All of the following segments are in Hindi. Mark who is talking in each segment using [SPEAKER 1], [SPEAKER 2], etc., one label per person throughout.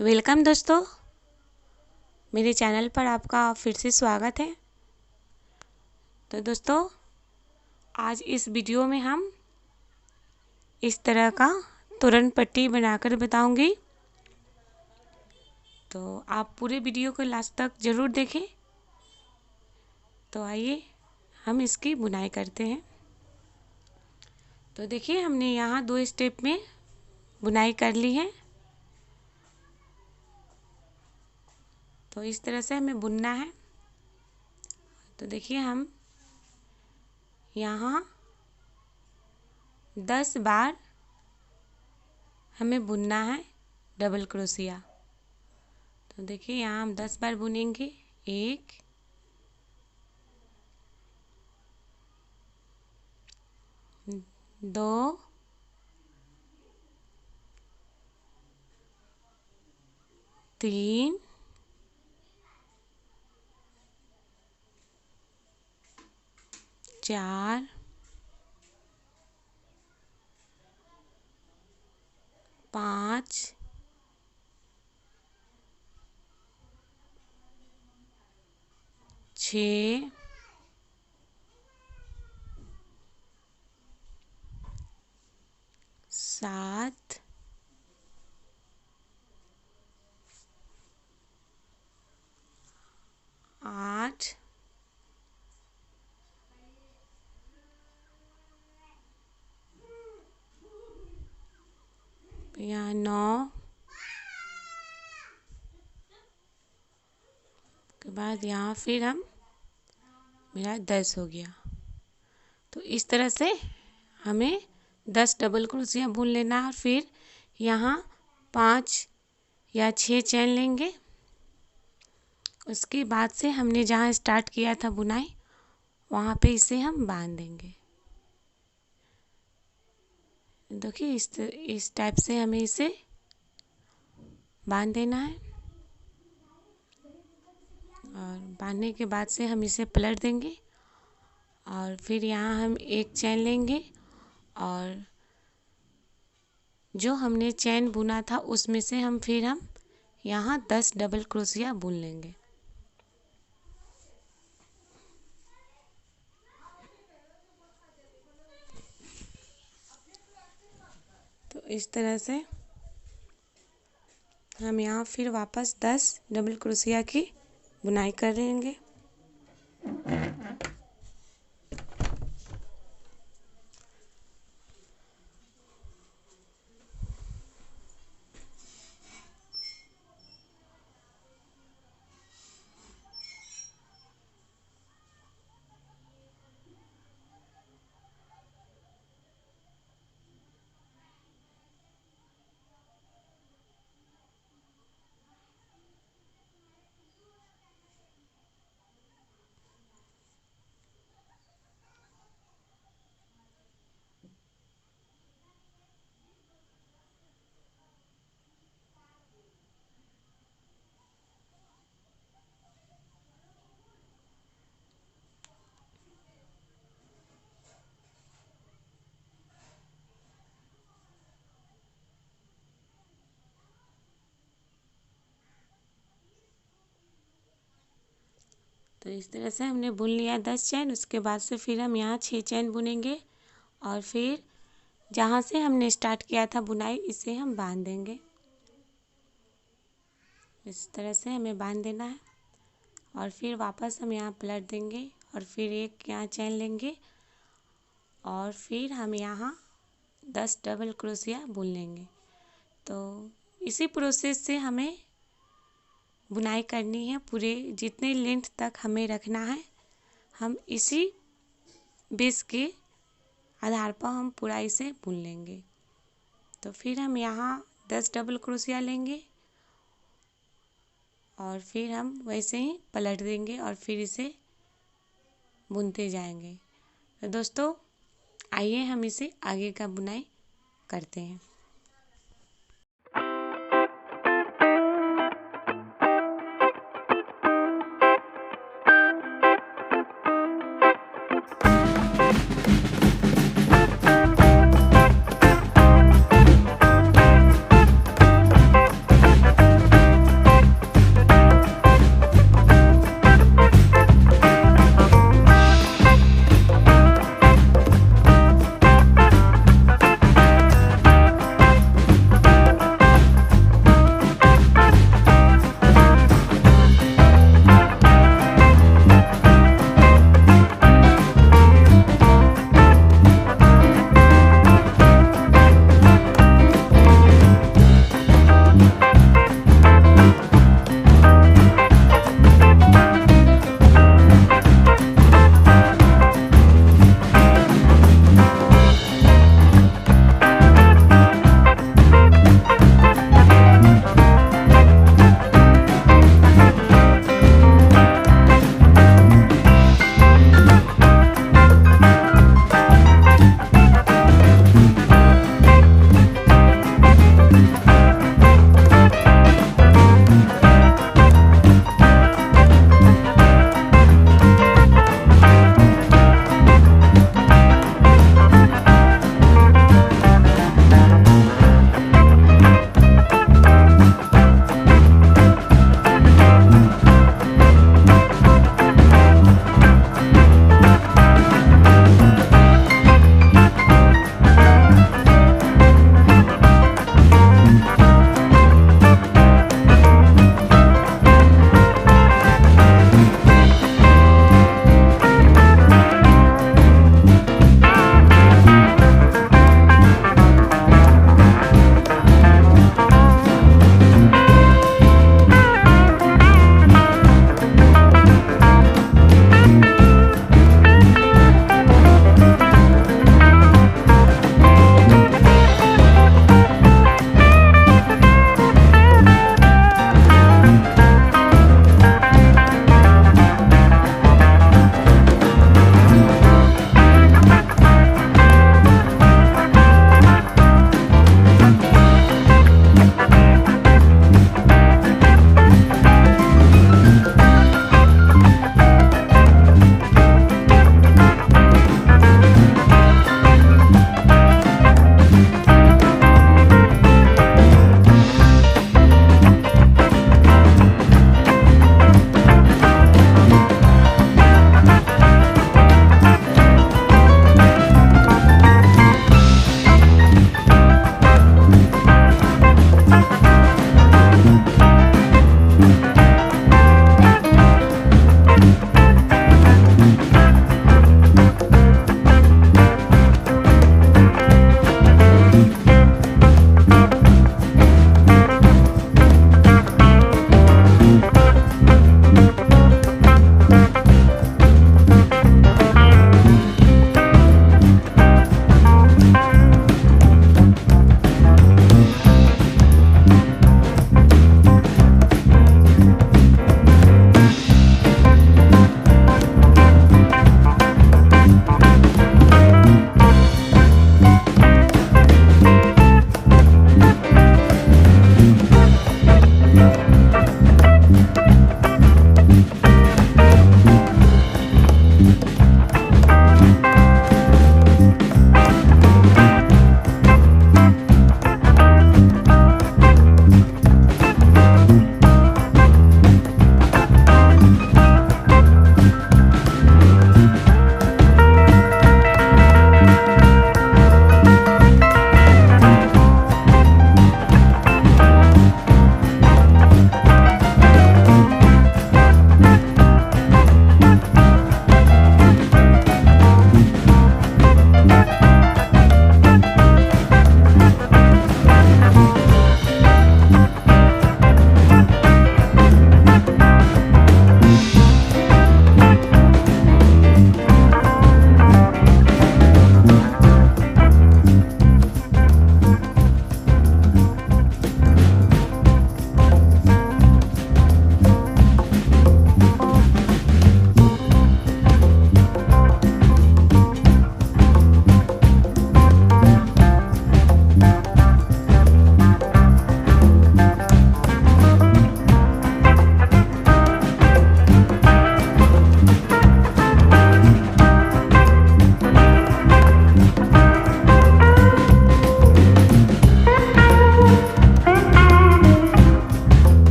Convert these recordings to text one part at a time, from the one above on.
[SPEAKER 1] वेलकम दोस्तों, मेरे चैनल पर आपका फिर से स्वागत है। तो दोस्तों, आज इस वीडियो में हम इस तरह का तोरण पट्टी बनाकर बताऊंगी। तो आप पूरे वीडियो को लास्ट तक ज़रूर देखें। तो आइए हम इसकी बुनाई करते हैं। तो देखिए, हमने यहाँ 2 स्टेप में बुनाई कर ली है। तो इस तरह से हमें बुनना है। तो देखिए, हम यहाँ 10 बार हमें बुनना है डबल क्रोशिया। तो देखिए, यहाँ हम 10 बार बुनेंगे। 1 2 3 4 5 6 7 8 यहाँ 9 के बाद यहाँ फिर हम मेरा 10 हो गया। तो इस तरह से हमें 10 डबल क्रोशिया बुन लेना है। और फिर यहाँ 5 या 6 चैन लेंगे। उसके बाद से हमने जहाँ स्टार्ट किया था बुनाई, वहाँ पे इसे हम बांध देंगे। देखिए, इस टाइप से हमें इसे बांध देना है। और बांधने के बाद से हम इसे पलट देंगे। और फिर यहाँ हम एक चैन लेंगे और जो हमने चैन बुना था उसमें से हम यहाँ 10 डबल क्रोशिया बुन लेंगे। तो इस तरह से हम यहाँ फिर वापस 10 डबल क्रोशिया की बुनाई कर लेंगे। तो इस तरह से हमने बुन लिया 10 चैन। उसके बाद से फिर हम यहाँ 6 चैन बुनेंगे। और फिर जहाँ से हमने स्टार्ट किया था बुनाई, इसे हम बांध देंगे। इस तरह से हमें बांध देना है। और फिर वापस हम यहाँ पलट देंगे और फिर एक यहाँ चैन लेंगे। और फिर हम यहाँ 10 डबल क्रोशिया बुन लेंगे। तो इसी प्रोसेस से हमें बुनाई करनी है। पूरे जितने लेंथ तक हमें रखना है, हम इसी बेस के आधार पर हम पूरा इसे बुन लेंगे। तो फिर हम यहाँ 10 डबल क्रोशिया लेंगे और फिर हम वैसे ही पलट देंगे और फिर इसे बुनते जाएंगे। तो दोस्तों, आइए हम इसे आगे का बुनाई करते हैं।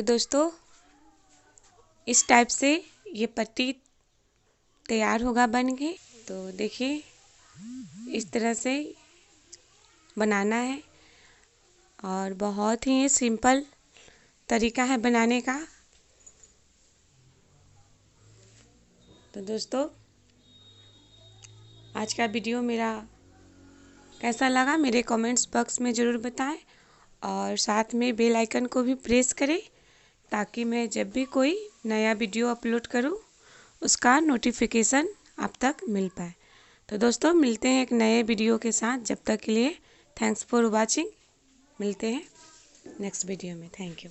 [SPEAKER 1] तो दोस्तों इस टाइप से ये पट्टी तैयार होगा बन के। तो देखिए इस तरह से बनाना है और बहुत ही सिंपल तरीका है बनाने का। तो दोस्तों आज का वीडियो मेरा कैसा लगा मेरे कमेंट्स बॉक्स में ज़रूर बताएं और साथ में बेल आइकन को भी प्रेस करें ताकि मैं जब भी कोई नया वीडियो अपलोड करूं उसका नोटिफिकेशन आप तक मिल पाए। तो दोस्तों मिलते हैं एक नए वीडियो के साथ। जब तक के लिए थैंक्स फॉर वॉचिंग। मिलते हैं नेक्स्ट वीडियो में। Thank you.